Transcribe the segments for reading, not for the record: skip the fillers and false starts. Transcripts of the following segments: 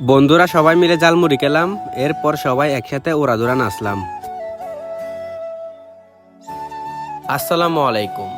বন্ধুরা সবাই মিলে জালমুড়ি খেলাম। এরপর সবাই একসাথে ওড়াদুরা নাচলাম। আসসালামু আলাইকুম।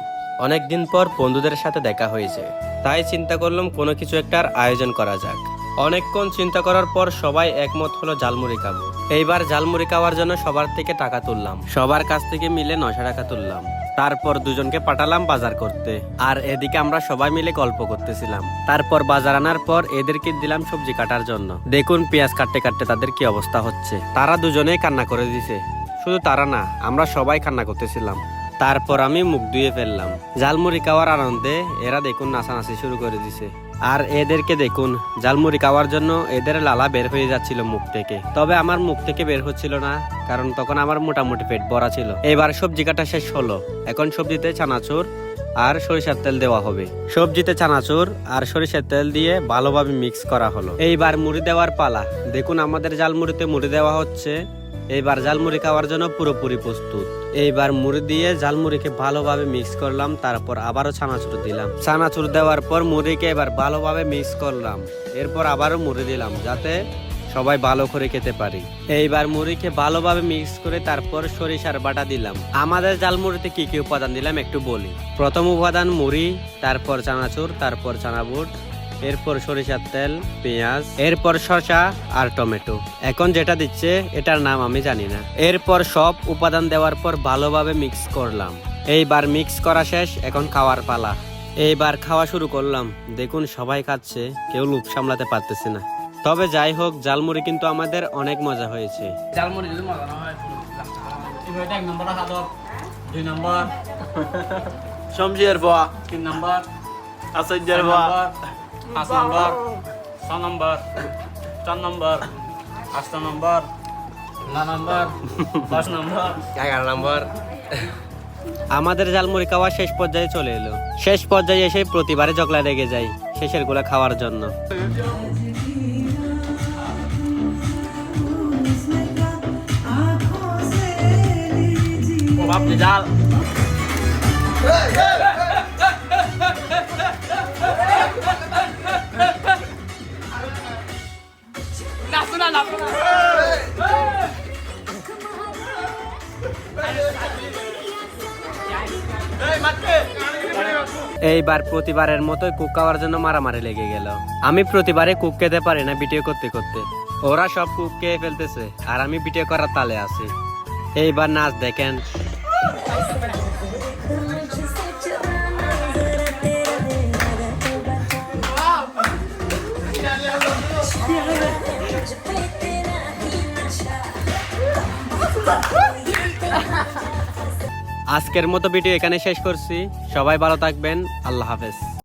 অনেকদিন পর বন্ধুদের সাথে দেখা হয়েছে, তাই চিন্তা করলাম কোনো কিছু একটার আয়োজন করা যাক। অনেকক্ষণ চিন্তা করার পর সবাই একমত হলো জালমুড়ি খাবো। এইবার জালমুড়ি খাওয়ার জন্য সবার থেকে টাকা তুললাম, সবার কাছ থেকে মিলে 900 টাকা তুললাম। তারপর দুজনকে পাঠালাম বাজার করতে, আর এদিকে আমরা সবাই মিলে গল্প করতেছিলাম। তারপর বাজার আনার পর এদেরকে দিলাম সবজি কাটার জন্য। দেখুন পেঁয়াজ কাটতে কাটতে তাদের কি অবস্থা হচ্ছে। তারা দুজনেই কান্না করে দিছে। শুধু তারা না, আমরা সবাই কান্না করতেছিলাম। তারপর আমি মুখ ধুয়ে ফেললাম। জালমুড়ি খাওয়ার আনন্দে এরা দেখুন নাচানাচি শুরু করে দিছে। আর এদেরকে দেখুন, জালমুড়ি খাওয়ার জন্য এদের লালা বের হয়ে যাচ্ছিল মুখ থেকে। তবে আমার মুখ থেকে বের হচ্ছিল না, কারণ তখন আমার মোটামুটি পেট ভরা ছিল। এবার সবজি কাটা শেষ হলো। এখন সবজিতে চানাচুর আর সরিষার তেল দেওয়া হবে। সবজিতে চানাচুর আর সরিষার তেল দিয়ে ভালোভাবে মিক্স করা হলো। এইবার মুড়ি দেওয়ার পালা। দেখুন আমাদের জালমুড়িতে মুড়ি দেওয়া হচ্ছে। এইবার জালমুড়ি খাওয়ার জন্য পুরোপুরি প্রস্তুত। এইবার মুড়ি দিয়ে জালমুড়িকে ভালোভাবে মিক্স করলাম। তারপর আবারও চানাচুর দিলাম। চানাচুর দেওয়ার পর মুড়িকে এবার ভালোভাবে মিক্স করলাম। এরপর আবারও মুড়ি দিলাম, যাতে সবাই ভালো করে খেতে পারি। এইবার মুড়িকে ভালোভাবে মিক্স করে তারপর সরিষার বাটা দিলাম। আমাদের জালমুড়িতে কি কি উপাদান দিলাম একটু বলি। প্রথম উপাদান মুড়ি, তারপর চানাচুর, তারপর চানাবুট, এরপর সরিষার তেল, পেঁয়াজ, এরপর শসা আর টমেটো। এখন যেটা দিচ্ছে এটার নাম আমি জানি না। এরপর সব উপাদান দেওয়ার পর ভালোভাবে মিক্স করলাম। এইবার মিক্স করা শেষ, এখন খাওয়ার পালা। এইবার খাওয়া শুরু করলাম। দেখুন সবাই খাচ্ছে, কেউ লোভ সামলাতে পারতেছে না। তবে যাই হোক, জালমুড়ি কিন্তু আমাদের অনেক মজা হয়েছে। জালমুড়ি যদি মজা না হয় এটা 1 নম্বর হাদর, 2 নম্বর শমশের বাবা, 3 নম্বর আসাইজার বাবা, 5 নম্বর 6 নম্বর 4 নম্বর 8 নম্বর 9 নম্বর 10 নম্বর 11 নম্বর। আমাদের জালমুড়ি খাওয়া শেষ পর্যায়ে চলে এলো। শেষ পর্যায়ে এসে প্রতিবারে জগলা লেগে যায় শেষের গুলা খাওয়ার জন্য। ও বাপ রে জাল না এইবার প্রতিবারের মতোই কুক খাওয়ার জন্য মারামারি লেগে গেল। আমি প্রতিবারে কুক খেতে পারি না ভিডিও করতে করতে। ওরা সব কুক খেয়ে ফেলতেছে আর আমি ভিডিও করার তালে আছি। এইবার নাচ দেখেন। আজকের মতো ভিডিও এখানে শেষ করছি। সবাই ভালো থাকবেন। আল্লাহ হাফেজ।